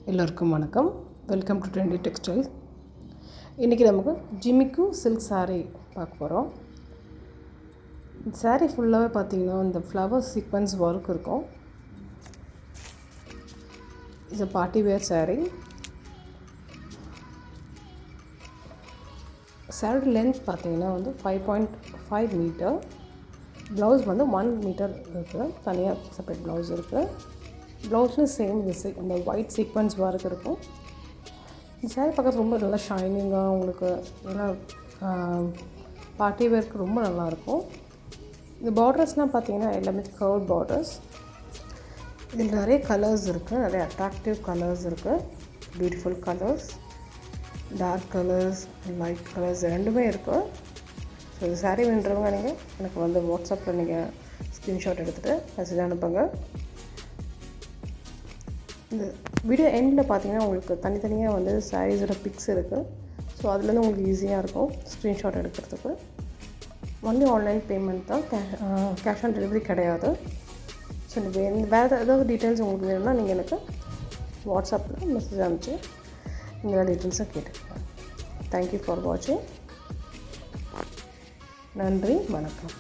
எல்லோருக்கும் வணக்கம். Welcome to trendy textile. இன்றைக்கி நமக்கு ஜிமிக்கு சில்க் சாரீ பார்க்க போகிறோம். இந்த சாரீ ஃபுல்லாகவே பார்த்திங்கன்னா இந்த ஃப்ளவர் சீக்வன்ஸ் ஒர்க் இருக்கும். இது party wear sari. Sari length பார்த்திங்கன்னா வந்து 5.5 மீட்டர். ப்ளவுஸ் வந்து 1 மீட்டர் இருக்குது. தனியாக செப்பரேட் ப்ளவுஸ் இருக்குது. ப்ளவுஸ்லையும் சேம் இந்த ஒயிட் சீக்வன்ஸ் ஒர்க் இருக்கும். இந்த சாரீ பார்க்க ரொம்ப நல்லா ஷைனிங்காக உங்களுக்கு நல்லா பார்ட்டி வேர்க்கு ரொம்ப நல்லாயிருக்கும். இந்த பார்டர்ஸ்லாம் பார்த்திங்கன்னா எல்லாமே கர்வ் பார்டர்ஸ். இதில் நிறைய கலர்ஸ் இருக்குது, நிறைய அட்ராக்டிவ் கலர்ஸ் இருக்குது. Beautiful colours, dark colours, light colours ரெண்டுமே இருக்குது. ஸோ இந்த சாரீ வேணுன்றவங்க நீங்கள் எனக்கு வந்து வாட்ஸ்அப்பில் நீங்கள் ஸ்க்ரீன்ஷாட் எடுத்துகிட்டு மெசேஜ் அனுப்புங்க. இந்த வீடியோ எண்டில் பார்த்தீங்கன்னா உங்களுக்கு தனித்தனியாக வந்து சாரீஸோட பிக்ஸ் இருக்குது. ஸோ அதுலேருந்து உங்களுக்கு ஈஸியாக இருக்கும் ஸ்க்ரீன்ஷாட் எடுக்கிறதுக்கு. ஒன்லி ஆன்லைன் பேமெண்ட் தான், கேஷ் ஆன் டெலிவரி கிடையாது. ஸோ வேறு ஏதாவது டீட்டெயில்ஸ் உங்களுக்கு வேணும்னா நீங்கள் எனக்கு வாட்ஸ்அப்பில் மெசேஜ் அனுப்பிச்சு நீங்கள் டீட்டெயில்ஸை கேட்டுக்கலாம். தேங்க்யூ ஃபார் வாட்சிங். நன்றி, வணக்கம்.